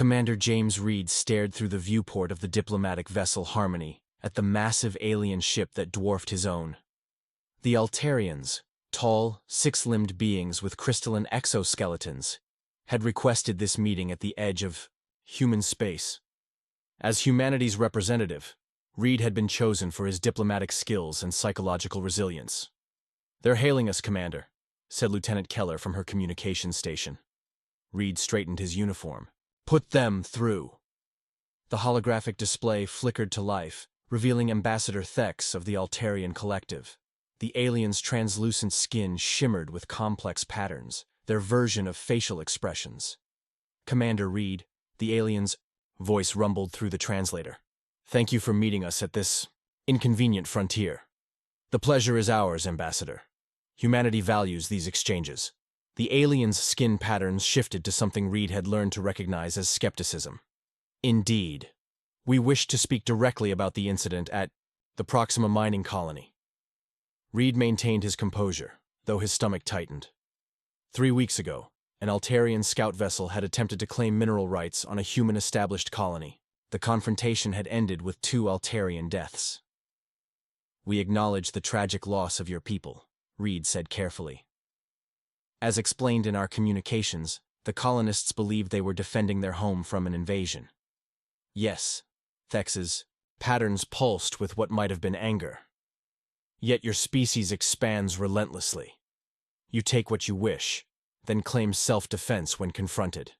Commander James Reed stared through the viewport of the diplomatic vessel Harmony at the massive alien ship that dwarfed his own. The Altarians, tall, six-limbed beings with crystalline exoskeletons, had requested this meeting at the edge of human space. As humanity's representative, Reed had been chosen for his diplomatic skills and psychological resilience. "They're hailing us, Commander," said Lieutenant Keller from her communications station. Reed straightened his uniform. "Put them through." The holographic display flickered to life, revealing Ambassador Thex of the Altarian Collective. The alien's translucent skin shimmered with complex patterns, their version of facial expressions. "Commander Reed," the alien's voice rumbled through the translator. "Thank you for meeting us at this inconvenient frontier. The pleasure is ours, Ambassador. Humanity values these exchanges." The alien's skin patterns shifted to something Reed had learned to recognize as skepticism. "Indeed. We wish to speak directly about the incident at the Proxima mining colony." Reed maintained his composure, though his stomach tightened. 3 weeks ago, an Altarian scout vessel had attempted to claim mineral rights on a human-established colony. The confrontation had ended with 2 Altarian deaths. "We acknowledge the tragic loss of your people," Reed said carefully. "As explained in our communications, the colonists believed they were defending their home from an invasion." "Yes," Thex's patterns pulsed with what might have been anger. "Yet your species expands relentlessly. You take what you wish, then claim self-defense when confronted."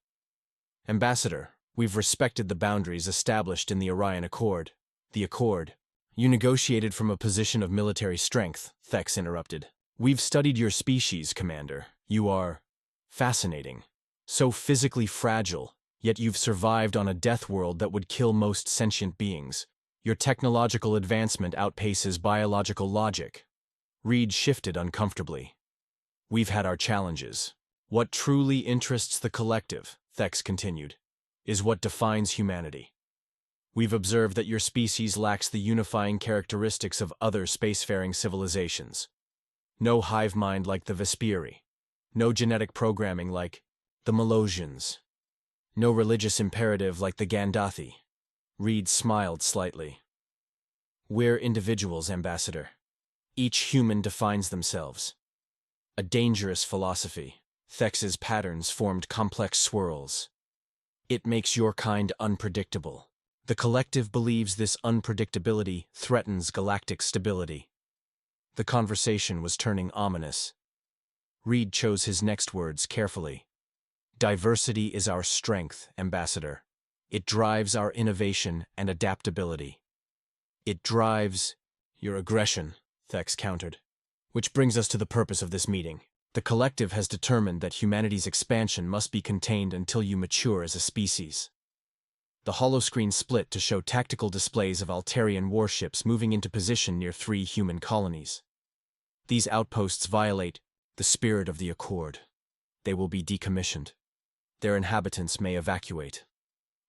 "Ambassador, we've respected the boundaries established in the Orion Accord." "The Accord? You negotiated from a position of military strength," Thex interrupted. "We've studied your species, Commander. You are fascinating. So physically fragile, yet you've survived on a death world that would kill most sentient beings. Your technological advancement outpaces biological logic." Reed shifted uncomfortably. "We've had our challenges. What truly interests the collective," Thex continued, "is what defines humanity. We've observed that your species lacks the unifying characteristics of other spacefaring civilizations. No hive mind like the Vespiri. No genetic programming like the Melosians. No religious imperative like the Gandathi." Reed smiled slightly. "We're individuals, Ambassador. Each human defines themselves. A dangerous philosophy." Thex's patterns formed complex swirls. "It makes your kind unpredictable. The collective believes this unpredictability threatens galactic stability." The conversation was turning ominous. Reed chose his next words carefully. "Diversity is our strength, Ambassador. It drives our innovation and adaptability. It drives your aggression," Thex countered. "Which brings us to the purpose of this meeting. The collective has determined that humanity's expansion must be contained until you mature as a species." The holoscreen split to show tactical displays of Altarian warships moving into position near 3 human colonies. "These outposts violate the spirit of the Accord. They will be decommissioned. Their inhabitants may evacuate."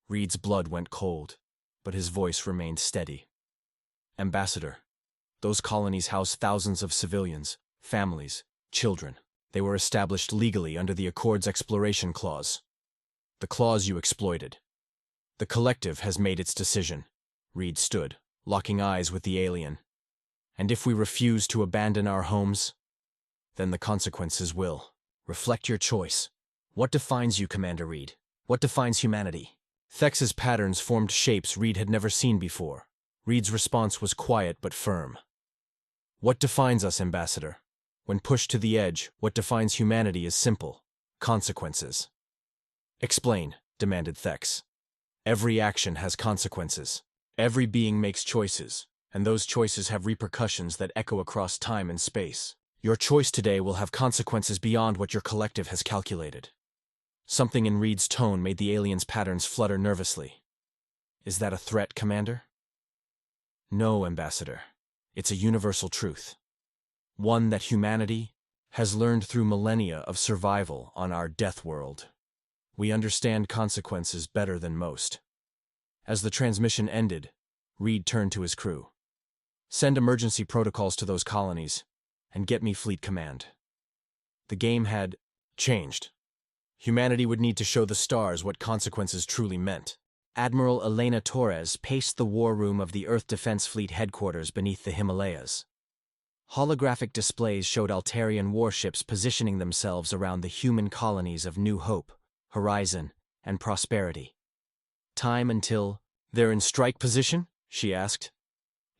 Reed's blood went cold, but his voice remained steady. "Ambassador, those colonies house thousands of civilians, families, children. They were established legally under the Accord's Exploration Clause. The clause you exploited. The collective has made its decision." Reed stood, locking eyes with the alien. "And if we refuse to abandon our homes, then the consequences will reflect your choice." "What defines you, Commander Reed? What defines humanity?" Thex's patterns formed shapes Reed had never seen before. Reed's response was quiet but firm. "What defines us, Ambassador? When pushed to the edge, what defines humanity is simple: consequences." "Explain," demanded Thex. "Every action has consequences. Every being makes choices, and those choices have repercussions that echo across time and space. Your choice today will have consequences beyond what your collective has calculated." Something in Reed's tone made the alien's patterns flutter nervously. "Is that a threat, Commander?" "No, Ambassador. It's a universal truth. One that humanity has learned through millennia of survival on our death world. We understand consequences better than most." As the transmission ended, Reed turned to his crew. "Send emergency protocols to those colonies, and get me fleet command." The game had changed. Humanity would need to show the stars what consequences truly meant. Admiral Elena Torres paced the war room of the Earth Defense Fleet headquarters beneath the Himalayas. Holographic displays showed Altarian warships positioning themselves around the human colonies of New Hope, Horizon, and Prosperity. "Time until they're in strike position?" she asked.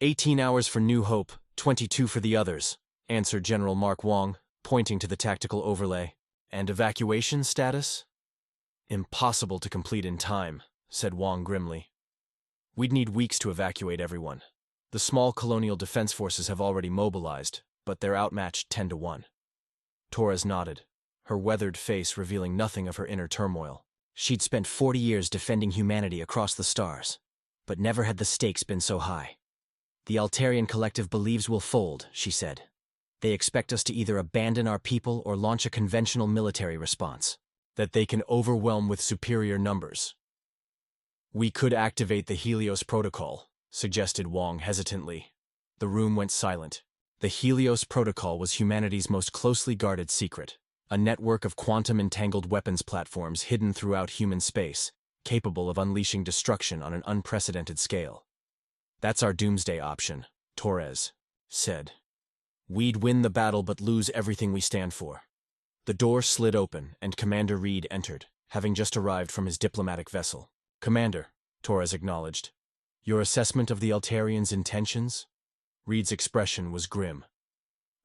18 hours for New Hope, 22 for the others," answered General Mark Wong, pointing to the tactical overlay. "And evacuation status?" "Impossible to complete in time," said Wong grimly. "We'd need weeks to evacuate everyone. The small colonial defense forces have already mobilized, but they're outmatched 10 to 1. Torres nodded, her weathered face revealing nothing of her inner turmoil. She'd spent 40 years defending humanity across the stars, but never had the stakes been so high. "The Altarian Collective believes we'll fold," she said. "They expect us to either abandon our people or launch a conventional military response that they can overwhelm with superior numbers." "We could activate the Helios Protocol," suggested Wong hesitantly. The room went silent. The Helios Protocol was humanity's most closely guarded secret, a network of quantum-entangled weapons platforms hidden throughout human space, capable of unleashing destruction on an unprecedented scale. "That's our doomsday option," Torres said. "We'd win the battle but lose everything we stand for." The door slid open, and Commander Reed entered, having just arrived from his diplomatic vessel. "Commander," Torres acknowledged. "Your assessment of the Altarians' intentions?" Reed's expression was grim.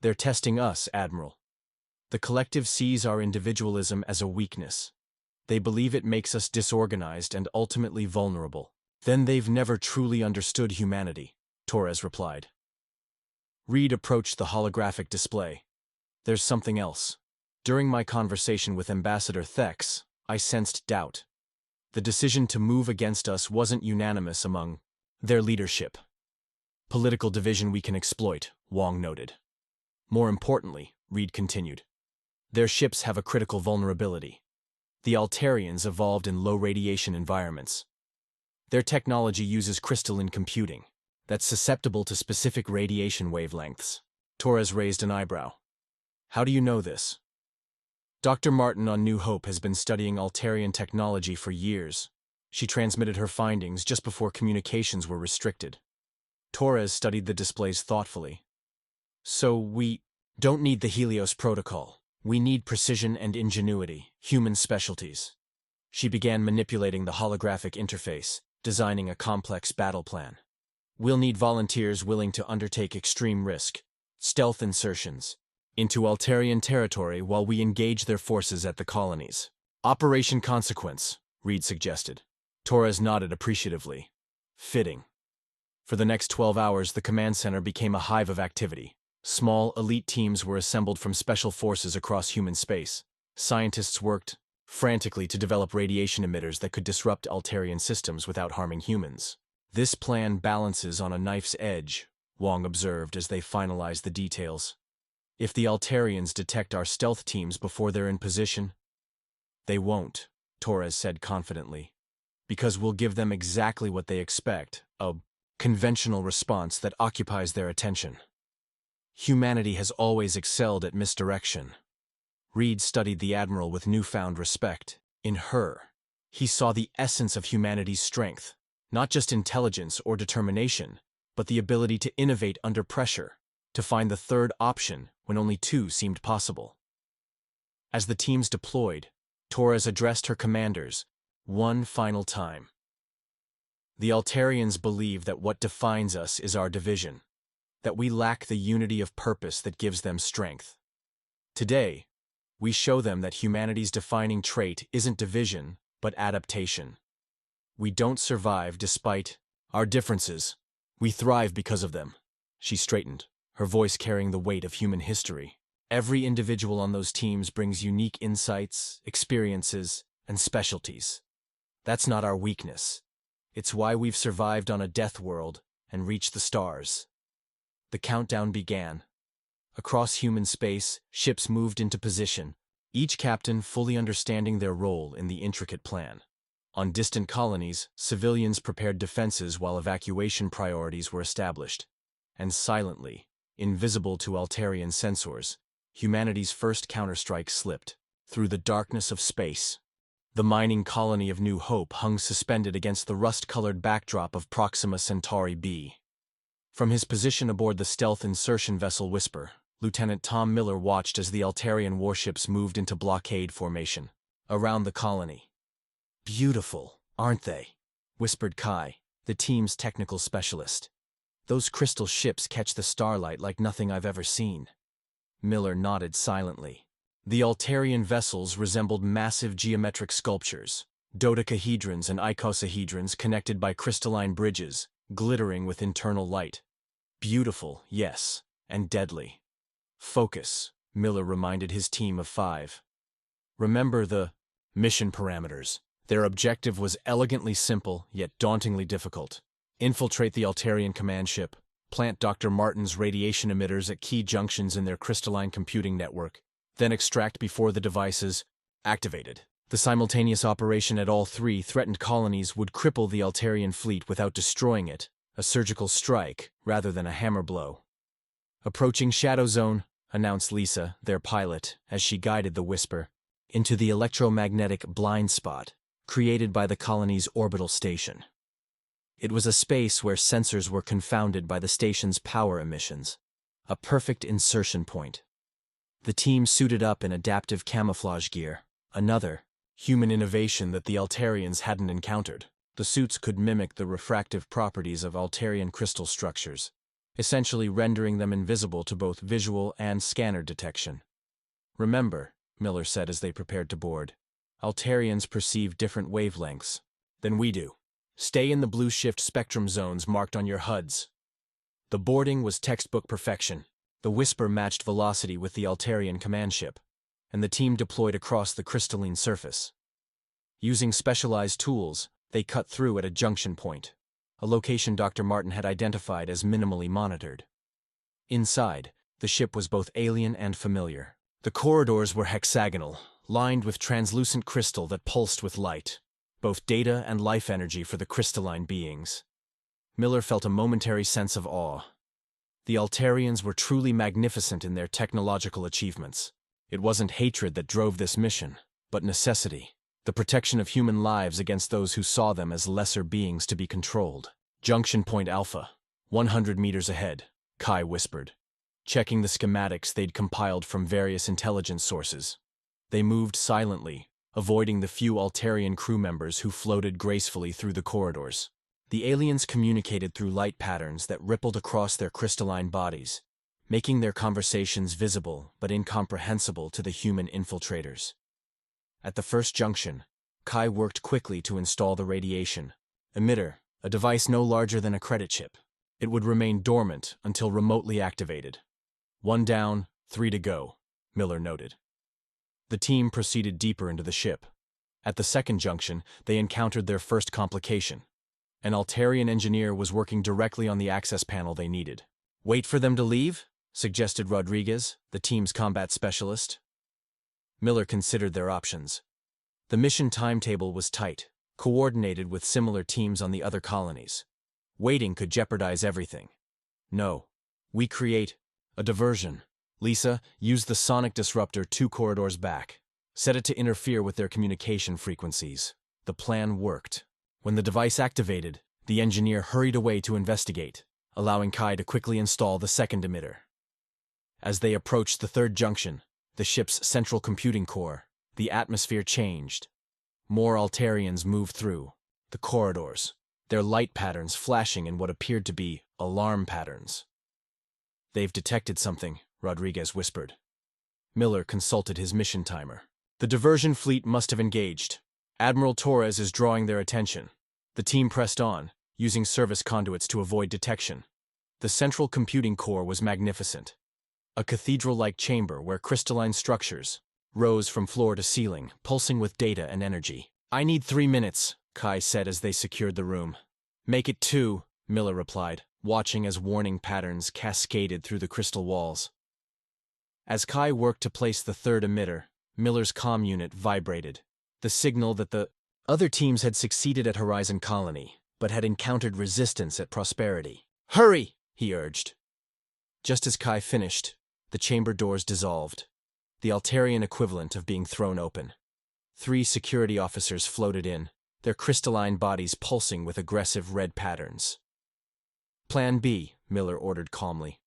"They're testing us, Admiral. The Collective sees our individualism as a weakness. They believe it makes us disorganized and ultimately vulnerable." "Then they've never truly understood humanity," Torres replied. Reed approached the holographic display. "There's something else. During my conversation with Ambassador Thex, I sensed doubt. The decision to move against us wasn't unanimous among their leadership. Political division we can exploit," Wong noted. "More importantly," Reed continued, "their ships have a critical vulnerability. The Altarians evolved in low-radiation environments. Their technology uses crystalline computing that's susceptible to specific radiation wavelengths." Torres raised an eyebrow. "How do you know this?" "Dr. Martin on New Hope has been studying Altarian technology for years. She transmitted her findings just before communications were restricted." Torres studied the displays thoughtfully. "So we don't need the Helios Protocol. We need precision and ingenuity, human specialties." She began manipulating the holographic interface, designing a complex battle plan. "We'll need volunteers willing to undertake extreme risk, stealth insertions, into Altarian territory while we engage their forces at the colonies. Operation Consequence," Reed suggested. Torres nodded appreciatively. "Fitting." For the next 12 hours, the command center became a hive of activity. Small, elite teams were assembled from special forces across human space. Scientists worked frantically to develop radiation emitters that could disrupt Altarian systems without harming humans. "This plan balances on a knife's edge," Wong observed as they finalized the details. "If the Altarians detect our stealth teams before they're in position—" "They won't," Torres said confidently, "because we'll give them exactly what they expect, a conventional response that occupies their attention." Humanity has always excelled at misdirection. Reed studied the Admiral with newfound respect. In her, he saw the essence of humanity's strength, not just intelligence or determination, but the ability to innovate under pressure, to find the third option when only two seemed possible. As the teams deployed, Torres addressed her commanders one final time. "The Altarians believe that what defines us is our division, that we lack the unity of purpose that gives them strength. Today, we show them that humanity's defining trait isn't division, but adaptation. We don't survive despite our differences. We thrive because of them." She straightened, her voice carrying the weight of human history. "Every individual on those teams brings unique insights, experiences, and specialties. That's not our weakness. It's why we've survived on a death world and reached the stars." The countdown began. Across human space, ships moved into position, each captain fully understanding their role in the intricate plan. On distant colonies, civilians prepared defenses while evacuation priorities were established. And silently, invisible to Altarian sensors, humanity's first counterstrike slipped. through the darkness of space. The mining colony of New Hope hung suspended against the rust-colored backdrop of Proxima Centauri b. From his position aboard the stealth insertion vessel Whisper, Lieutenant Tom Miller watched as the Altarian warships moved into blockade formation around the colony. "Beautiful, aren't they?" whispered Kai, the team's technical specialist. "Those crystal ships catch the starlight like nothing I've ever seen." Miller nodded silently. The Altarian vessels resembled massive geometric sculptures, dodecahedrons and icosahedrons connected by crystalline bridges, glittering with internal light. "Beautiful, yes, and deadly." "Focus," Miller reminded his team of 5. "Remember the mission parameters." Their objective was elegantly simple, yet dauntingly difficult. Infiltrate the Altarian command ship, plant Dr. Martin's radiation emitters at key junctions in their crystalline computing network, then extract before the devices activated. The simultaneous operation at all 3 threatened colonies would cripple the Altarian fleet without destroying it, a surgical strike rather than a hammer blow. "Approaching Shadow Zone," announced Lisa, their pilot, as she guided the Whisper into the electromagnetic blind spot created by the colony's orbital station. It was a space where sensors were confounded by the station's power emissions, a perfect insertion point. The team suited up in adaptive camouflage gear, another human innovation that the Altarians hadn't encountered. The suits could mimic the refractive properties of Altarian crystal structures, essentially rendering them invisible to both visual and scanner detection. "Remember," Miller said as they prepared to board, "Altarians perceive different wavelengths than we do. Stay in the blue shift spectrum zones marked on your HUDs." The boarding was textbook perfection. The Whisper matched velocity with the Altarian command ship, and the team deployed across the crystalline surface. Using specialized tools, they cut through at a junction point, a location Dr. Martin had identified as minimally monitored. Inside, the ship was both alien and familiar. The corridors were hexagonal, lined with translucent crystal that pulsed with light, both data and life energy for the crystalline beings. Miller felt a momentary sense of awe. The Altarians were truly magnificent in their technological achievements. It wasn't hatred that drove this mission, but necessity, the protection of human lives against those who saw them as lesser beings to be controlled. "Junction Point Alpha, 100 meters ahead," Kai whispered, checking the schematics they'd compiled from various intelligence sources. They moved silently, avoiding the few Altarian crew members who floated gracefully through the corridors. The aliens communicated through light patterns that rippled across their crystalline bodies, making their conversations visible but incomprehensible to the human infiltrators. At the first junction, Kai worked quickly to install the radiation emitter, a device no larger than a credit chip. It would remain dormant until remotely activated. 1 down, 3 to go, Miller noted. The team proceeded deeper into the ship. At the second junction, they encountered their first complication. An Altarian engineer was working directly on the access panel they needed. "Wait for them to leave?" suggested Rodriguez, the team's combat specialist. Miller considered their options. The mission timetable was tight, coordinated with similar teams on the other colonies. Waiting could jeopardize everything. "No. We create a diversion. Lisa, use the sonic disruptor 2 corridors back. Set it to interfere with their communication frequencies." The plan worked. When the device activated, the engineer hurried away to investigate, allowing Kai to quickly install the second emitter. As they approached the third junction, the ship's central computing core, the atmosphere changed. More Altarians moved through the corridors, their light patterns flashing in what appeared to be alarm patterns. "They've detected something," Rodriguez whispered. Miller consulted his mission timer. "The diversion fleet must have engaged. Admiral Torres is drawing their attention." The team pressed on, using service conduits to avoid detection. The central computing core was magnificent. A cathedral-like chamber where crystalline structures rose from floor to ceiling, pulsing with data and energy. "I need 3 minutes, Kai said as they secured the room. "Make it 2, Miller replied, watching as warning patterns cascaded through the crystal walls. As Kai worked to place the third emitter, Miller's comm unit vibrated, the signal that the other teams had succeeded at Horizon Colony, but had encountered resistance at Prosperity. "Hurry!" he urged. Just as Kai finished, the chamber doors dissolved. the Altarian equivalent of being thrown open. 3 security officers floated in, their crystalline bodies pulsing with aggressive red patterns. Plan B, Miller ordered calmly.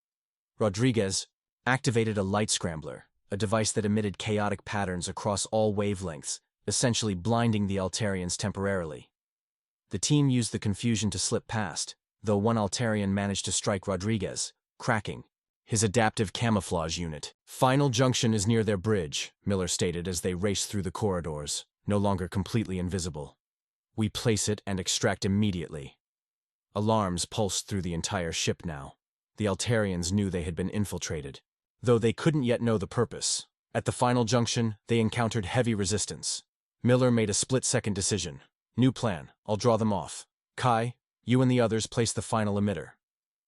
Rodriguez activated a light scrambler, a device that emitted chaotic patterns across all wavelengths, essentially blinding the Altarians temporarily. The team used the confusion to slip past, though one Altarian managed to strike Rodriguez, cracking his adaptive camouflage unit. Final junction is near their bridge, Miller stated as they raced through the corridors, no longer completely invisible. We place it and extract immediately. Alarms pulsed through the entire ship now. The Altarians knew they had been infiltrated, though they couldn't yet know the purpose. At the final junction, they encountered heavy resistance. Miller made a split-second decision. New plan, I'll draw them off. Kai, you and the others place the final emitter.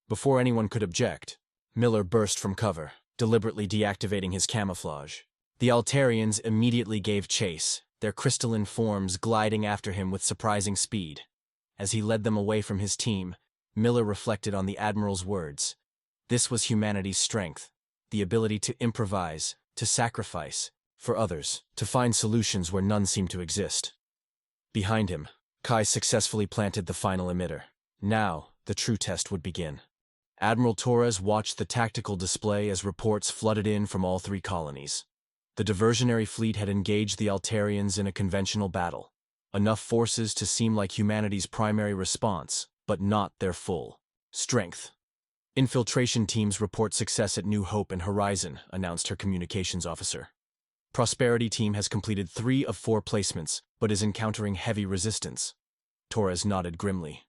Before anyone could object, Miller burst from cover, deliberately deactivating his camouflage. The Altarians immediately gave chase, their crystalline forms gliding after him with surprising speed. As he led them away from his team, Miller reflected on the Admiral's words. This was humanity's strength, the ability to improvise, to sacrifice, for others, to find solutions where none seemed to exist. Behind him, Kai successfully planted the final emitter. Now, the true test would begin. Admiral Torres watched the tactical display as reports flooded in from all 3 colonies. The diversionary fleet had engaged the Altarians in a conventional battle. Enough forces to seem like humanity's primary response, but not their full strength. Infiltration teams report success at New Hope and Horizon, announced her communications officer. Prosperity team has completed 3 of 4 placements, but is encountering heavy resistance. Torres nodded grimly.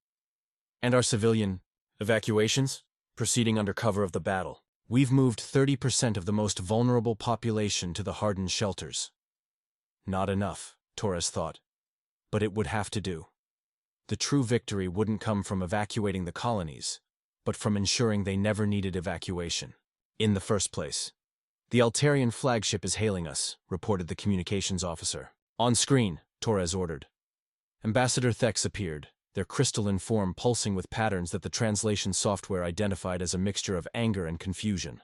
And our civilian evacuations? Proceeding under cover of the battle. We've moved 30% of the most vulnerable population to the hardened shelters. Not enough, Torres thought. But it would have to do. The true victory wouldn't come from evacuating the colonies, but from ensuring they never needed evacuation. In the first place. The Altarian flagship is hailing us, reported the communications officer. On screen, Torres ordered. Ambassador Thex appeared, their crystalline form pulsing with patterns that the translation software identified as a mixture of anger and confusion.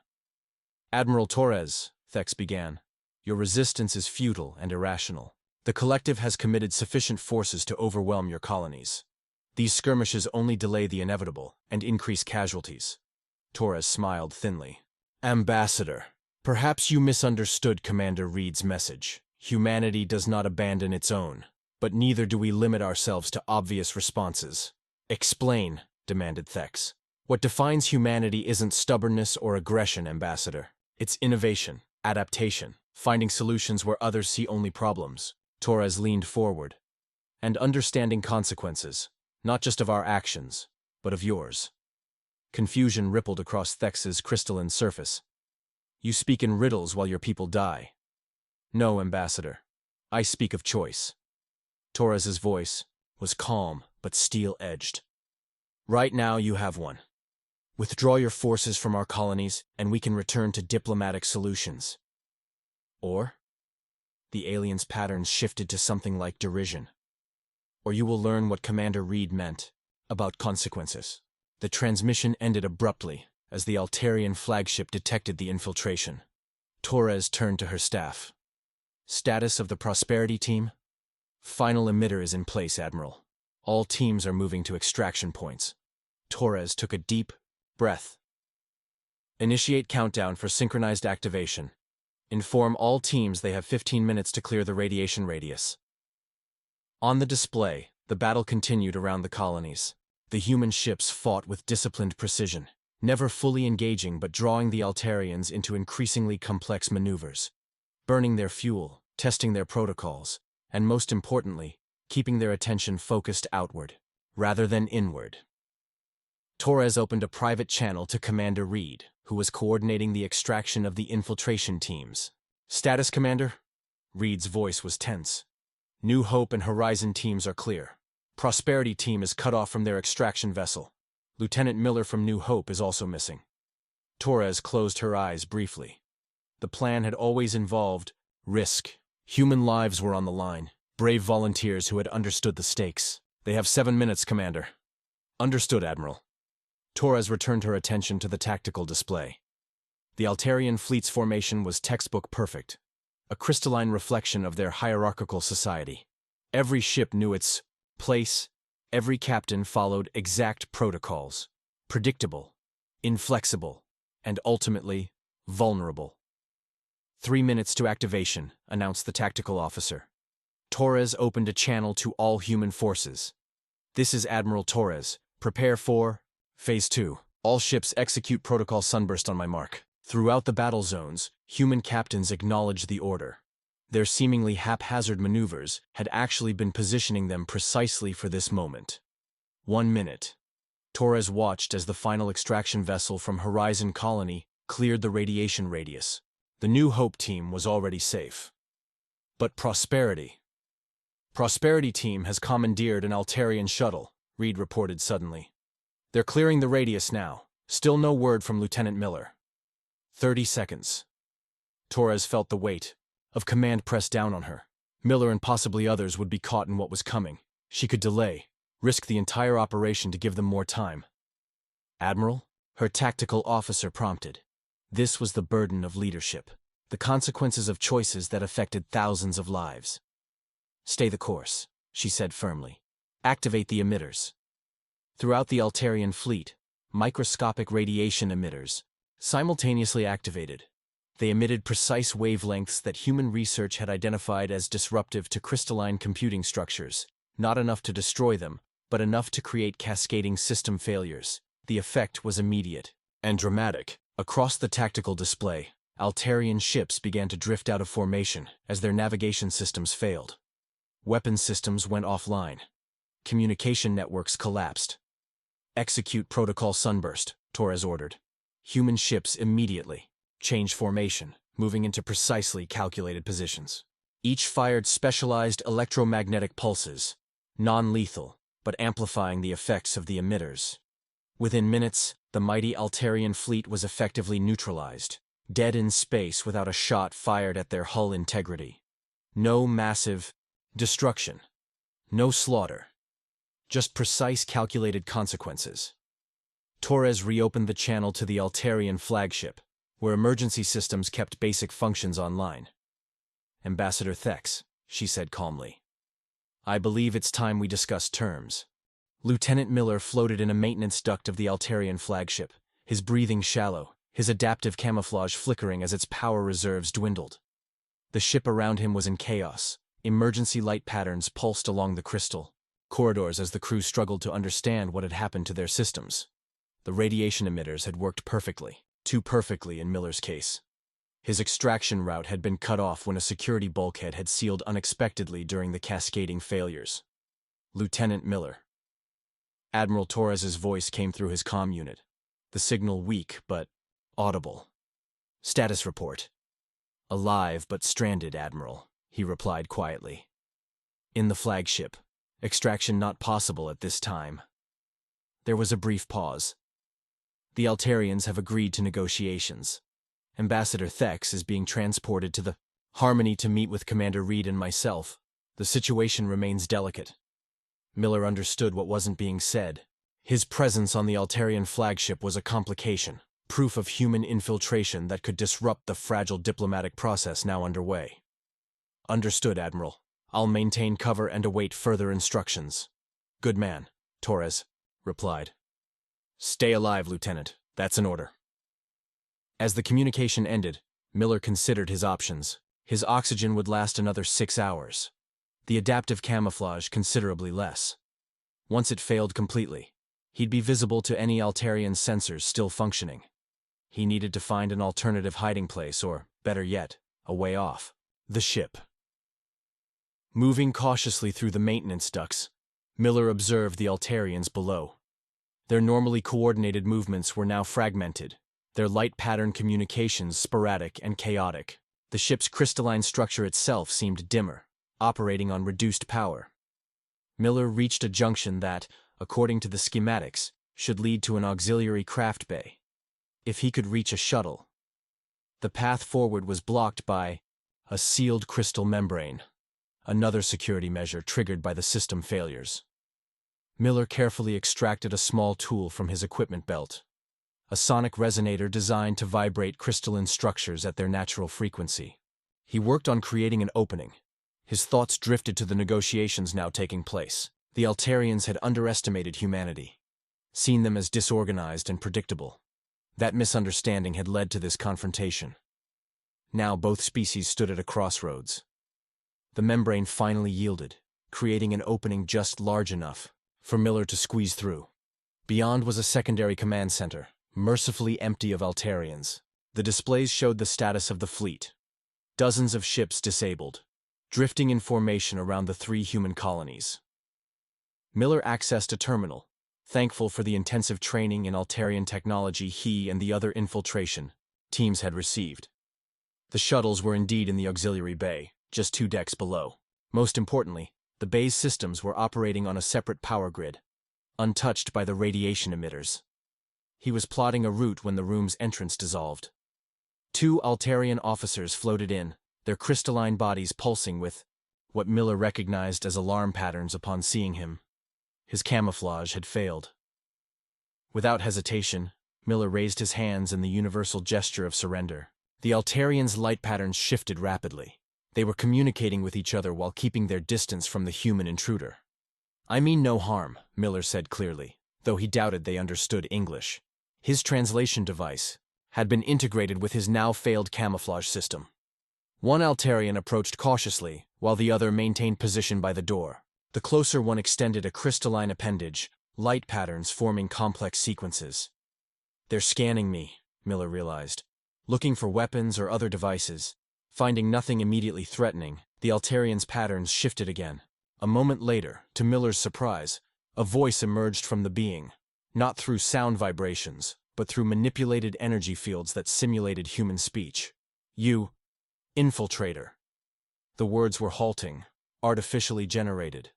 Admiral Torres, Thex began, your resistance is futile and irrational. The collective has committed sufficient forces to overwhelm your colonies. These skirmishes only delay the inevitable and increase casualties. Torres smiled thinly. Ambassador, perhaps you misunderstood Commander Reed's message. Humanity does not abandon its own. But neither do we limit ourselves to obvious responses. Explain, demanded Thex. What defines humanity isn't stubbornness or aggression, Ambassador. It's innovation, adaptation, finding solutions where others see only problems. Torres leaned forward. And understanding consequences, not just of our actions, but of yours. Confusion rippled across Thex's crystalline surface. You speak in riddles while your people die. No, Ambassador. I speak of choice. Torres's voice was calm but steel-edged. Right now you have one. Withdraw your forces from our colonies and we can return to diplomatic solutions. Or, the aliens' patterns shifted to something like derision. Or you will learn what Commander Reed meant about consequences. The transmission ended abruptly as the Altarian flagship detected the infiltration. Torres turned to her staff. Status of the Prosperity team? Final emitter is in place, Admiral. All teams are moving to extraction points. Torres took a deep breath. Initiate countdown for synchronized activation. Inform all teams they have 15 minutes to clear the radiation radius. On the display, the battle continued around the colonies. The human ships fought with disciplined precision, never fully engaging but drawing the Altarians into increasingly complex maneuvers, burning their fuel, testing their protocols, and most importantly, keeping their attention focused outward, rather than inward. Torres opened a private channel to Commander Reed, who was coordinating the extraction of the infiltration teams. Status, Commander? Reed's voice was tense. New Hope and Horizon teams are clear. Prosperity team is cut off from their extraction vessel. Lieutenant Miller from New Hope is also missing. Torres closed her eyes briefly. The plan had always involved risk. Human lives were on the line. Brave volunteers who had understood the stakes. They have 7 minutes, Commander. Understood, Admiral. Torres returned her attention to the tactical display. The Altarian fleet's formation was textbook perfect, a crystalline reflection of their hierarchical society. Every ship knew its place, every captain followed exact protocols, predictable, inflexible, and ultimately, vulnerable. 3 minutes to activation, announced the tactical officer. Torres opened a channel to all human forces. This is Admiral Torres. Prepare for Phase 2. All ships execute Protocol Sunburst on my mark. Throughout the battle zones, human captains acknowledged the order. Their seemingly haphazard maneuvers had actually been positioning them precisely for this moment. 1 minute. Torres watched as the final extraction vessel from Horizon Colony cleared the radiation radius. The New Hope team was already safe. But Prosperity team has commandeered an Altarian shuttle, Reed reported suddenly. They're clearing the radius now. Still no word from Lieutenant Miller. 30 seconds. Torres felt the weight of command press down on her. Miller and possibly others would be caught in what was coming. She could delay, risk the entire operation to give them more time. Admiral? Her tactical officer prompted. This was the burden of leadership, the consequences of choices that affected thousands of lives. Stay the course, she said firmly. Activate the emitters. Throughout the Altarian fleet, microscopic radiation emitters simultaneously activated. They emitted precise wavelengths that human research had identified as disruptive to crystalline computing structures, not enough to destroy them, but enough to create cascading system failures. The effect was immediate and dramatic. Across the tactical display, Altarian ships began to drift out of formation as their navigation systems failed. Weapons systems went offline. Communication networks collapsed. Execute Protocol Sunburst, Torres ordered. Human ships immediately change formation, moving into precisely calculated positions. Each fired specialized electromagnetic pulses, non-lethal, but amplifying the effects of the emitters. Within minutes, the mighty Altarian fleet was effectively neutralized, dead in space without a shot fired at their hull integrity. No massive destruction. No slaughter. Just precise calculated consequences. Torres reopened the channel to the Altarian flagship, where emergency systems kept basic functions online. Ambassador Thex, she said calmly. I believe it's time we discuss terms. Lieutenant Miller floated in a maintenance duct of the Altarian flagship, his breathing shallow, his adaptive camouflage flickering as its power reserves dwindled. The ship around him was in chaos. Emergency light patterns pulsed along the crystal corridors as the crew struggled to understand what had happened to their systems. The radiation emitters had worked perfectly, too perfectly in Miller's case. His extraction route had been cut off when a security bulkhead had sealed unexpectedly during the cascading failures. Lieutenant Miller. Admiral Torres's voice came through his comm unit, the signal weak but audible. Status report. Alive but stranded, Admiral, he replied quietly. In the flagship. Extraction not possible at this time. There was a brief pause. The Altarians have agreed to negotiations. Ambassador Thex is being transported to the Harmony to meet with Commander Reed and myself. The situation remains delicate. Miller understood what wasn't being said. His presence on the Altarian flagship was a complication, proof of human infiltration that could disrupt the fragile diplomatic process now underway. Understood, Admiral. I'll maintain cover and await further instructions. Good man, Torres replied. Stay alive, Lieutenant. That's an order. As the communication ended, Miller considered his options. His oxygen would last another 6 hours. The adaptive camouflage considerably less. Once it failed completely, he'd be visible to any Altarian sensors still functioning. He needed to find an alternative hiding place or, better yet, a way off. The ship. Moving cautiously through the maintenance ducts, Miller observed the Altarians below. Their normally coordinated movements were now fragmented, their light pattern communications sporadic and chaotic. The ship's crystalline structure itself seemed dimmer, operating on reduced power. Miller reached a junction that, according to the schematics, should lead to an auxiliary craft bay. If he could reach a shuttle. The path forward was blocked by a sealed crystal membrane. Another security measure triggered by the system failures. Miller carefully extracted a small tool from his equipment belt. A sonic resonator designed to vibrate crystalline structures at their natural frequency. He worked on creating an opening. His thoughts drifted to the negotiations now taking place. The Altarians had underestimated humanity, seen them as disorganized and predictable. That misunderstanding had led to this confrontation. Now both species stood at a crossroads. The membrane finally yielded, creating an opening just large enough for Miller to squeeze through. Beyond was a secondary command center, mercifully empty of Altarians. The displays showed the status of the fleet. Dozens of ships disabled, drifting in formation around the 3 human colonies. Miller accessed a terminal, thankful for the intensive training in Altarian technology he and the other infiltration teams had received. The shuttles were indeed in the auxiliary bay, just 2 decks below. Most importantly, the bay's systems were operating on a separate power grid, untouched by the radiation emitters. He was plotting a route when the room's entrance dissolved. 2 Altarian officers floated in, their crystalline bodies pulsing with what Miller recognized as alarm patterns upon seeing him. His camouflage had failed. Without hesitation, Miller raised his hands in the universal gesture of surrender. The Altarians' light patterns shifted rapidly. They were communicating with each other while keeping their distance from the human intruder. "I mean no harm," Miller said clearly, though he doubted they understood English. His translation device had been integrated with his now-failed camouflage system. One Altarian approached cautiously, while the other maintained position by the door. The closer one extended a crystalline appendage, light patterns forming complex sequences. "They're scanning me," Miller realized, looking for weapons or other devices. Finding nothing immediately threatening, the Altarian's patterns shifted again. A moment later, to Miller's surprise, a voice emerged from the being, not through sound vibrations, but through manipulated energy fields that simulated human speech. "You, infiltrator." The words were halting, artificially generated.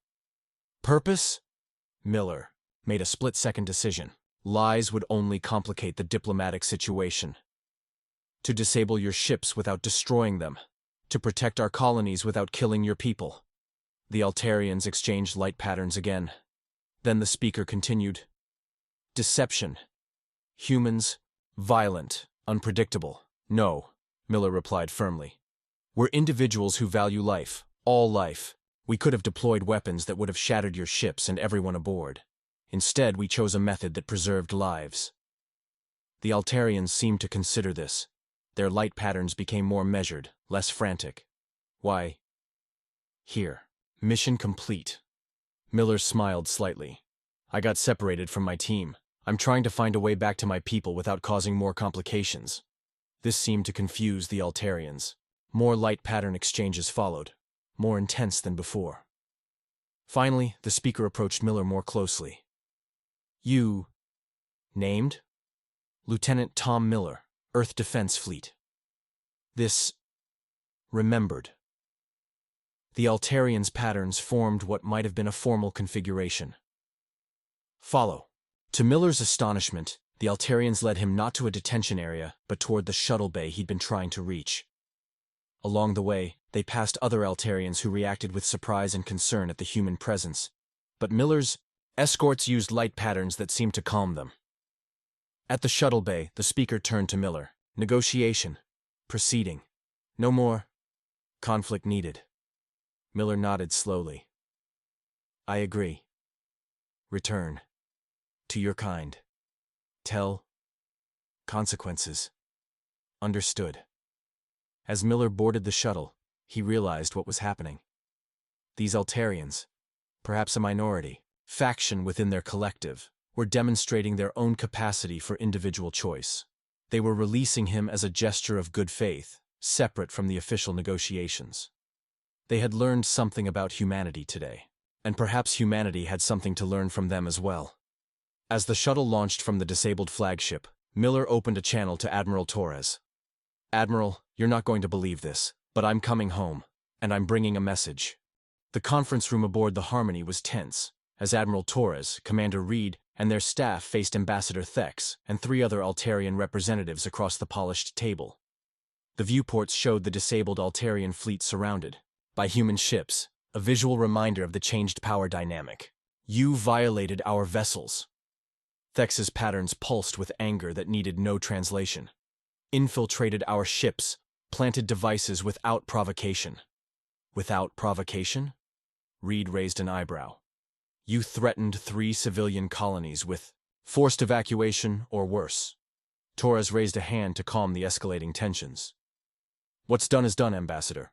"Purpose?" Miller made a split-second decision. Lies would only complicate the diplomatic situation. "To disable your ships without destroying them. To protect our colonies without killing your people." The Altarians exchanged light patterns again. Then the speaker continued. "Deception. Humans, violent, unpredictable." "No," Miller replied firmly. "We're individuals who value life, all life. We could have deployed weapons that would have shattered your ships and everyone aboard. Instead, we chose a method that preserved lives." The Altarians seemed to consider this. Their light patterns became more measured, less frantic. "Why, here. Mission complete." Miller smiled slightly. "I got separated from my team. I'm trying to find a way back to my people without causing more complications." This seemed to confuse the Altarians. More light pattern exchanges followed, more intense than before. Finally, the speaker approached Miller more closely. "You named?" "Lieutenant Tom Miller, Earth Defense Fleet." "This remembered." The Altarians' patterns formed what might have been a formal configuration. "Follow." To Miller's astonishment, the Altarians led him not to a detention area, but toward the shuttle bay he'd been trying to reach. Along the way, they passed other Altarians who reacted with surprise and concern at the human presence, but Miller's escorts used light patterns that seemed to calm them. At the shuttle bay, the speaker turned to Miller. "Negotiation. Proceeding. No more conflict needed." Miller nodded slowly. "I agree. Return. To your kind. Tell. Consequences. Understood." As Miller boarded the shuttle, he realized what was happening. These Altarians, perhaps a minority, faction within their collective, were demonstrating their own capacity for individual choice. They were releasing him as a gesture of good faith, separate from the official negotiations. They had learned something about humanity today, and perhaps humanity had something to learn from them as well. As the shuttle launched from the disabled flagship, Miller opened a channel to Admiral Torres. "Admiral, you're not going to believe this, but I'm coming home, and I'm bringing a message." The conference room aboard the Harmony was tense, as Admiral Torres, Commander Reed, and their staff faced Ambassador Thex and 3 other Altarian representatives across the polished table. The viewports showed the disabled Altarian fleet surrounded by human ships, a visual reminder of the changed power dynamic. "You violated our vessels." Thex's patterns pulsed with anger that needed no translation. "Infiltrated our ships, planted devices without provocation. Without provocation? Reed raised an eyebrow. You threatened 3 civilian colonies with forced evacuation or worse. Torres raised a hand to calm the escalating tensions. What's done is done, Ambassador.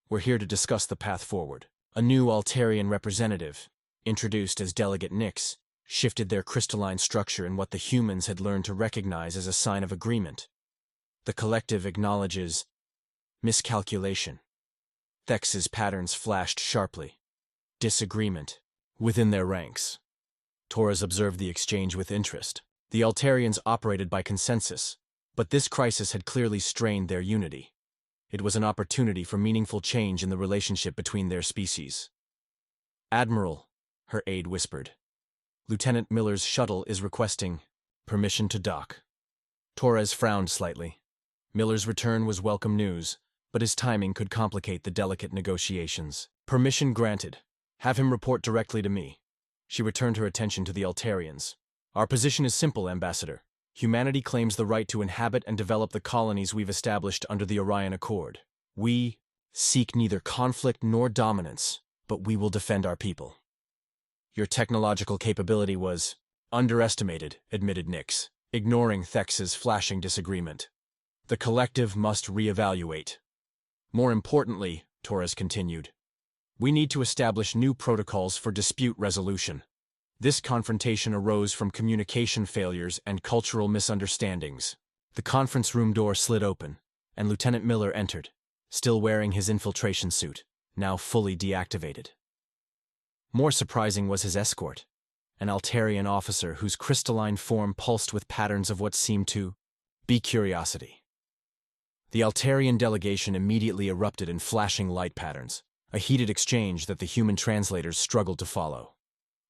We're here to discuss the path forward. A new Altarian representative, introduced as Delegate Nix, shifted their crystalline structure in what the humans had learned to recognize as a sign of agreement. The collective acknowledges miscalculation. Thex's patterns flashed sharply. Disagreement. Within their ranks. Torres observed the exchange with interest. The Altarians operated by consensus, but this crisis had clearly strained their unity. It was an opportunity for meaningful change in the relationship between their species. Admiral, her aide whispered. Lieutenant Miller's shuttle is requesting permission to dock. Torres frowned slightly. Miller's return was welcome news, but his timing could complicate the delicate negotiations. Permission granted. Have him report directly to me. She returned her attention to the Altarians. Our position is simple, Ambassador. Humanity claims the right to inhabit and develop the colonies we've established under the Orion Accord. We seek neither conflict nor dominance, but we will defend our people. Your technological capability was underestimated, admitted Nix, ignoring Thex's flashing disagreement. The collective must reevaluate. More importantly, Torres continued, we need to establish new protocols for dispute resolution. This confrontation arose from communication failures and cultural misunderstandings. The conference room door slid open, and Lieutenant Miller entered, still wearing his infiltration suit, now fully deactivated. More surprising was his escort, an Altarian officer whose crystalline form pulsed with patterns of what seemed to be curiosity. The Altarian delegation immediately erupted in flashing light patterns, a heated exchange that the human translators struggled to follow.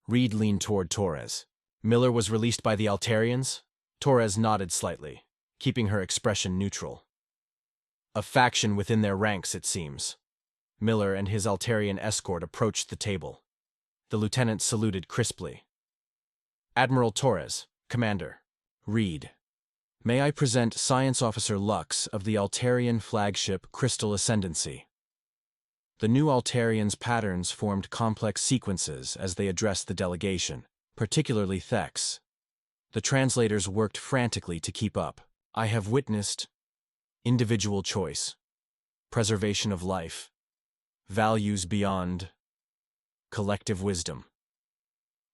Reed leaned toward Torres. Miller was released by the Altarians? Torres nodded slightly, keeping her expression neutral. A faction within their ranks, it seems. Miller and his Altarian escort approached the table. The lieutenant saluted crisply. Admiral Torres, Commander. Reed. May I present Science Officer Lux of the Altarian flagship Crystal Ascendancy. The new Altarians' patterns formed complex sequences as they addressed the delegation, particularly Thex. The translators worked frantically to keep up. I have witnessed individual choice, preservation of life, values beyond collective wisdom.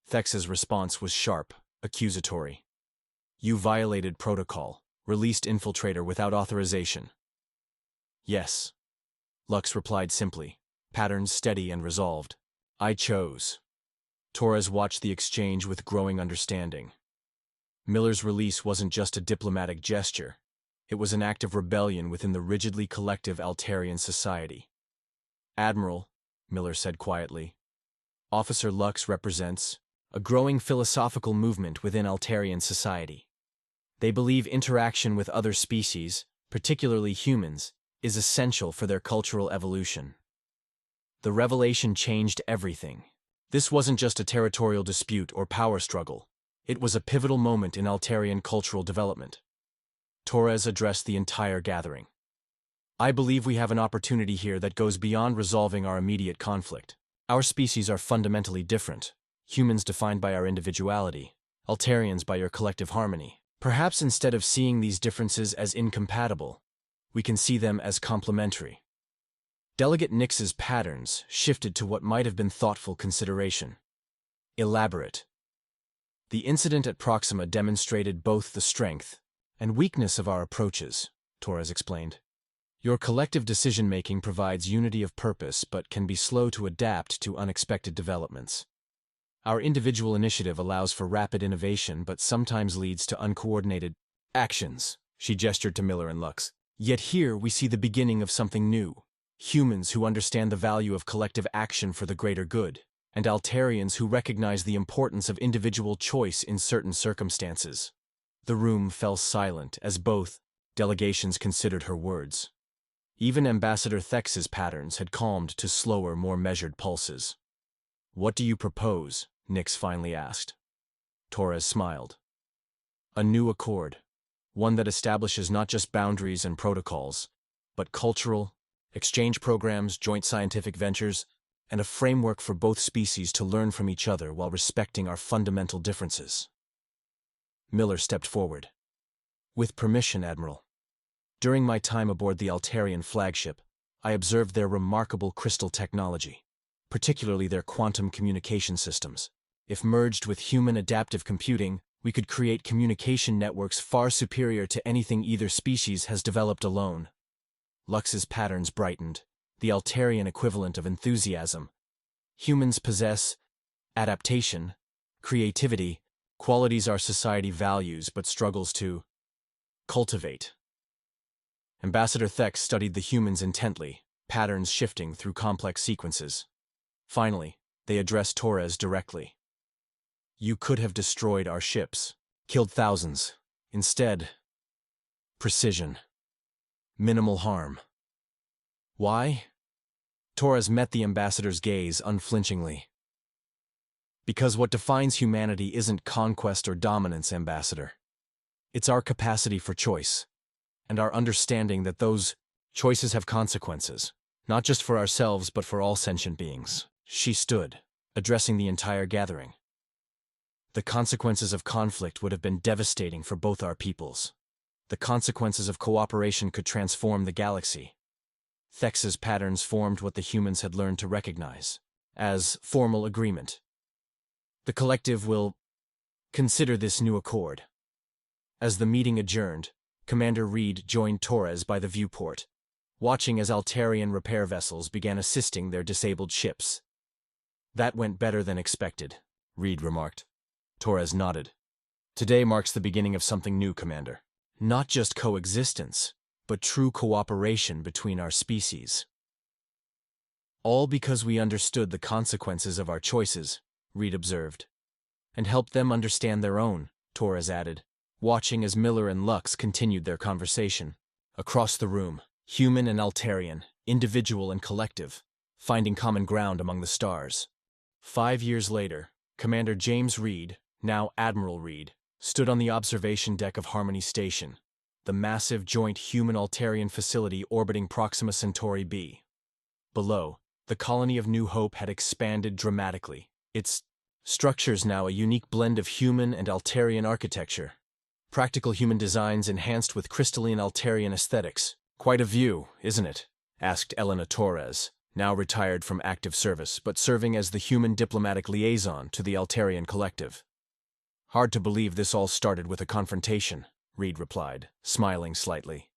Thex's response was sharp, accusatory. You violated protocol, released infiltrator without authorization. Yes. Lux replied simply, patterns steady and resolved. I chose. Torres watched the exchange with growing understanding. Miller's release wasn't just a diplomatic gesture. It was an act of rebellion within the rigidly collective Altarian society. Admiral, Miller said quietly, Officer Lux represents a growing philosophical movement within Altarian society. They believe interaction with other species, particularly humans, is essential for their cultural evolution. The revelation changed everything. This wasn't just a territorial dispute or power struggle. It was a pivotal moment in Altarian cultural development. Torres addressed the entire gathering. I believe we have an opportunity here that goes beyond resolving our immediate conflict. Our species are fundamentally different, humans defined by our individuality, Altarians by your collective harmony. Perhaps instead of seeing these differences as incompatible, we can see them as complementary. Delegate Nix's patterns shifted to what might have been thoughtful consideration. Elaborate. The incident at Proxima demonstrated both the strength and weakness of our approaches, Torres explained. Your collective decision-making provides unity of purpose but can be slow to adapt to unexpected developments. Our individual initiative allows for rapid innovation but sometimes leads to uncoordinated actions, she gestured to Miller and Lux. Yet here we see the beginning of something new. Humans who understand the value of collective action for the greater good, and Altarians who recognize the importance of individual choice in certain circumstances. The room fell silent as both delegations considered her words. Even Ambassador Thex's patterns had calmed to slower, more measured pulses. What do you propose? Nix finally asked. Torres smiled. A new accord. One that establishes not just boundaries and protocols, but cultural, exchange programs, joint scientific ventures, and a framework for both species to learn from each other while respecting our fundamental differences. Miller stepped forward. With permission, Admiral. During my time aboard the Altarian flagship, I observed their remarkable crystal technology, particularly their quantum communication systems. If merged with human adaptive computing, we could create communication networks far superior to anything either species has developed alone. Lux's patterns brightened, the Altarian equivalent of enthusiasm. Humans possess adaptation, creativity, qualities our society values but struggles to cultivate. Ambassador Thex studied the humans intently, patterns shifting through complex sequences. Finally, they addressed Torres directly. You could have destroyed our ships, killed thousands. Instead, precision. Minimal harm. Why? Torres met the ambassador's gaze unflinchingly. Because what defines humanity isn't conquest or dominance, Ambassador. It's our capacity for choice, and our understanding that those choices have consequences, not just for ourselves but for all sentient beings. She stood, addressing the entire gathering. The consequences of conflict would have been devastating for both our peoples. The consequences of cooperation could transform the galaxy. Thex's patterns formed what the humans had learned to recognize as formal agreement. The collective will consider this new accord. As the meeting adjourned, Commander Reed joined Torres by the viewport, watching as Altarian repair vessels began assisting their disabled ships. That went better than expected, Reed remarked. Torres nodded. Today marks the beginning of something new, Commander. Not just coexistence, but true cooperation between our species. All because we understood the consequences of our choices, Reed observed. And helped them understand their own, Torres added, watching as Miller and Lux continued their conversation. Across the room, human and Altarian, individual and collective, finding common ground among the stars. 5 years later, Commander James Reed, now Admiral Reed, stood on the observation deck of Harmony Station, the massive joint human-Altarian facility orbiting Proxima Centauri b. Below, the colony of New Hope had expanded dramatically, its structures now a unique blend of human and Altarian architecture. Practical human designs enhanced with crystalline Altarian aesthetics. Quite a view, isn't it? Asked Elena Torres, now retired from active service, but serving as the human diplomatic liaison to the Altarian collective. Hard to believe this all started with a confrontation, Reed replied, smiling slightly.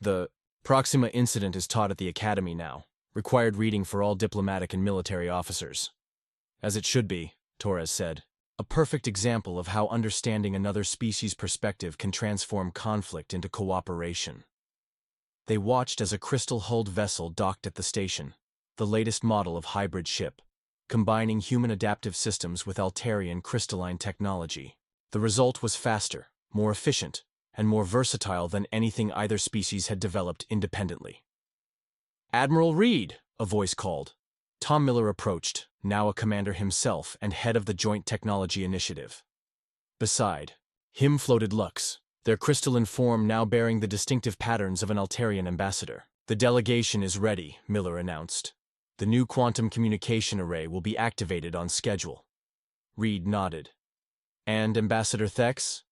The Proxima incident is taught at the Academy now, required reading for all diplomatic and military officers. As it should be, Torres said, a perfect example of how understanding another species' perspective can transform conflict into cooperation. They watched as a crystal-hulled vessel docked at the station, the latest model of hybrid ship, combining human adaptive systems with Altarian crystalline technology. The result was faster, more efficient, and more versatile than anything either species had developed independently. Admiral Reed, a voice called. Tom Miller approached, now a commander himself and head of the Joint Technology Initiative. Beside him floated Lux, their crystalline form now bearing the distinctive patterns of an Altarian ambassador. The delegation is ready, Miller announced. The new quantum communication array will be activated on schedule. Reed nodded. And Ambassador Thex?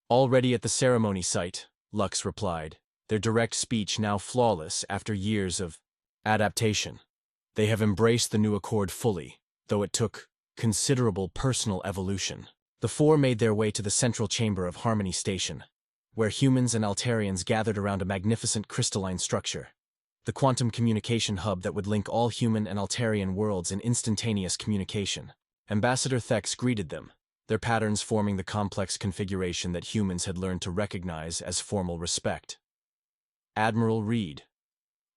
Already at the ceremony site, Lux replied, their direct speech now flawless after years of adaptation. They have embraced the new accord fully, though it took considerable personal evolution. The four made their way to the central chamber of Harmony Station, where humans and Altarians gathered around a magnificent crystalline structure, the quantum communication hub that would link all human and Altarian worlds in instantaneous communication. Ambassador Thex greeted them, their patterns forming the complex configuration that humans had learned to recognize as formal respect. Admiral Reed.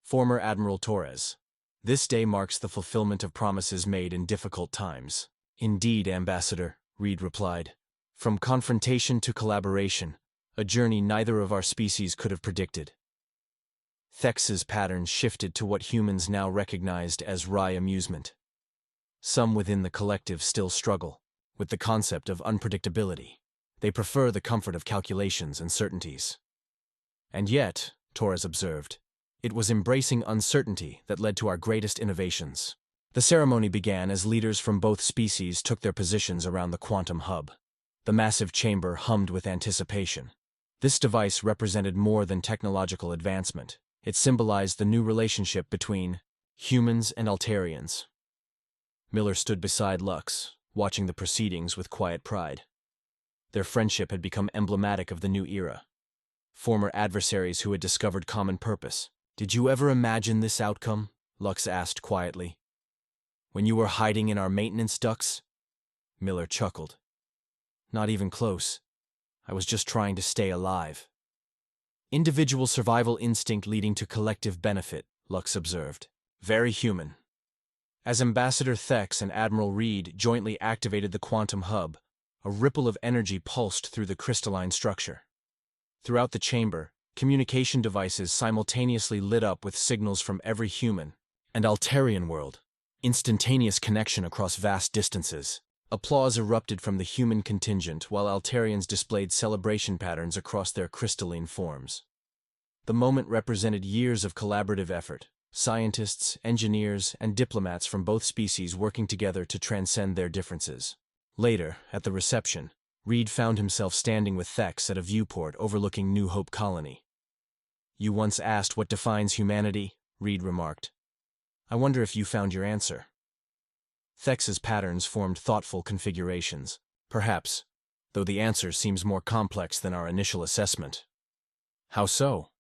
Former Admiral Torres. This day marks the fulfillment of promises made in difficult times. Indeed, Ambassador, Reed replied. From confrontation to collaboration, a journey neither of our species could have predicted. Thex's patterns shifted to what humans now recognized as wry amusement. Some within the collective still struggle with the concept of unpredictability. They prefer the comfort of calculations and certainties. And yet, Torres observed, It was embracing uncertainty that led to our greatest innovations. The ceremony began as leaders from both species took their positions around the quantum hub. The massive chamber hummed with anticipation. This device represented more than technological advancement. It symbolized the new relationship between humans and Altarians. Miller stood beside Lux, watching the proceedings with quiet pride. Their friendship had become emblematic of the new era. Former adversaries who had discovered common purpose. "Did you ever imagine this outcome?" Lux asked quietly. "When you were hiding in our maintenance ducts?" Miller chuckled. "Not even close. I was just trying to stay alive." "Individual survival instinct leading to collective benefit," Lux observed. "Very human." As Ambassador Thex and Admiral Reed jointly activated the quantum hub, a ripple of energy pulsed through the crystalline structure. Throughout the chamber, communication devices simultaneously lit up with signals from every human and Altarian world. Instantaneous connection across vast distances. Applause erupted from the human contingent while Altarians displayed celebration patterns across their crystalline forms. The moment represented years of collaborative effort. Scientists, engineers, and diplomats from both species working together to transcend their differences. Later, at the reception, Reed found himself standing with Thex at a viewport overlooking New Hope Colony. "You once asked what defines humanity," Reed remarked. "I wonder if you found your answer." Thex's patterns formed thoughtful configurations. "Perhaps, though the answer seems more complex than our initial assessment." "How so?"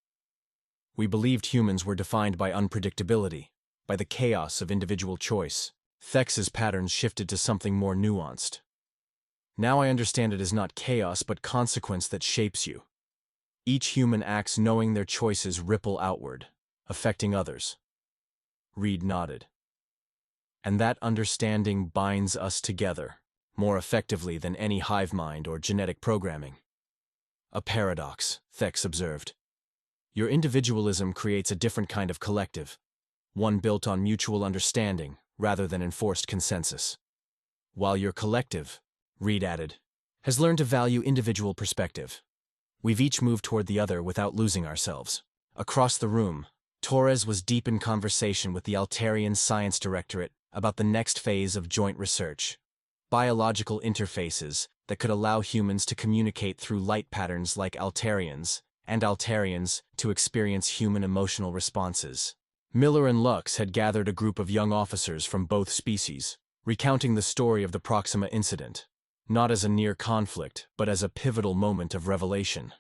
"We believed humans were defined by unpredictability, by the chaos of individual choice." Thex's patterns shifted to something more nuanced. "Now I understand it is not chaos but consequence that shapes you. Each human acts knowing their choices ripple outward, affecting others." Reed nodded. "And that understanding binds us together, more effectively than any hive mind or genetic programming." "A paradox," Thex observed. "Your individualism creates a different kind of collective, one built on mutual understanding rather than enforced consensus. While your collective," Reed added, "has learned to value individual perspective. We've each moved toward the other without losing ourselves." Across the room, Torres was deep in conversation with the Altarian Science Directorate about the next phase of joint research. Biological interfaces that could allow humans to communicate through light patterns like Altarians, and Altarians to experience human emotional responses. Miller and Lux had gathered a group of young officers from both species, recounting the story of the Proxima incident, not as a near conflict, but as a pivotal moment of revelation.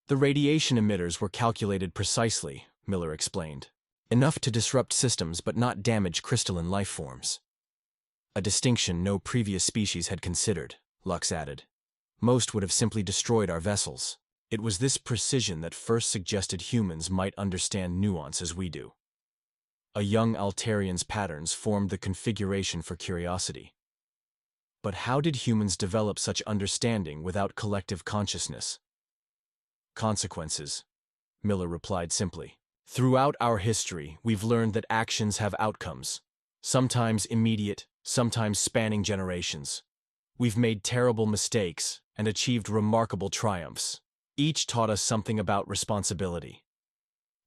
"The radiation emitters were calculated precisely," Miller explained. "Enough to disrupt systems but not damage crystalline life forms." "A distinction no previous species had considered," Lux added. "Most would have simply destroyed our vessels." It was this precision that first suggested humans might understand nuance as we do. A young Altarian's patterns formed the configuration for curiosity. But how did humans develop such understanding without collective consciousness? "Consequences," Miller replied simply. "Throughout our history, we've learned that actions have outcomes, sometimes immediate, sometimes spanning generations. We've made terrible mistakes and achieved remarkable triumphs. Each taught us something about responsibility.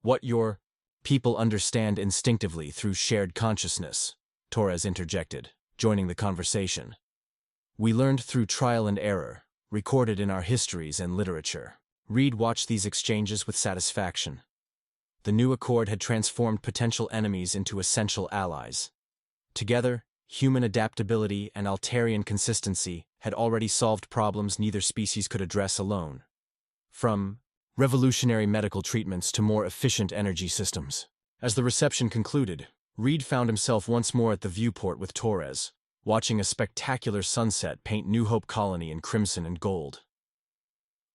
What your people understand instinctively through shared consciousness," Torres interjected, joining the conversation. "We learned through trial and error, recorded in our histories and literature." Reed watched these exchanges with satisfaction. The new accord had transformed potential enemies into essential allies. Together, human adaptability and Altarian consistency had already solved problems neither species could address alone. From revolutionary medical treatments to more efficient energy systems. As the reception concluded, Reed found himself once more at the viewport with Torres, watching a spectacular sunset paint New Hope Colony in crimson and gold.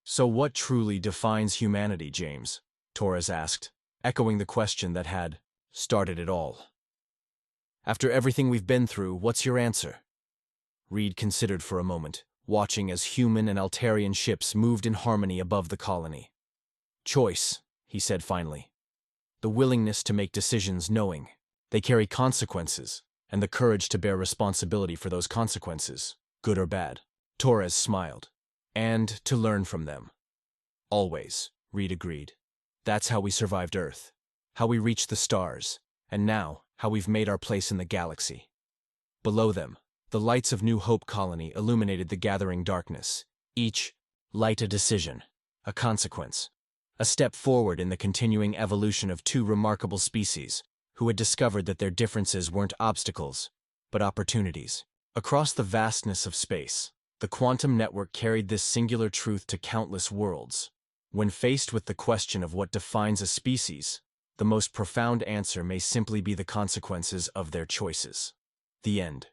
"So what truly defines humanity, James?" Torres asked, echoing the question that had started it all. "After everything we've been through, what's your answer?" Reed considered for a moment, watching as human and Altarian ships moved in harmony above the colony. "Choice," he said finally. "The willingness to make decisions knowing they carry consequences, and the courage to bear responsibility for those consequences, good or bad." Torres smiled. "And to learn from them." "Always," Reed agreed. "That's how we survived Earth. how we reached the stars, and now, how we've made our place in the galaxy. Below them, the lights of New Hope Colony illuminated the gathering darkness. Each light a decision, a consequence, a step forward in the continuing evolution of two remarkable species who had discovered that their differences weren't obstacles, but opportunities. Across the vastness of space, the quantum network carried this singular truth to countless worlds. When faced with the question of what defines a species, the most profound answer may simply be the consequences of their choices. The end.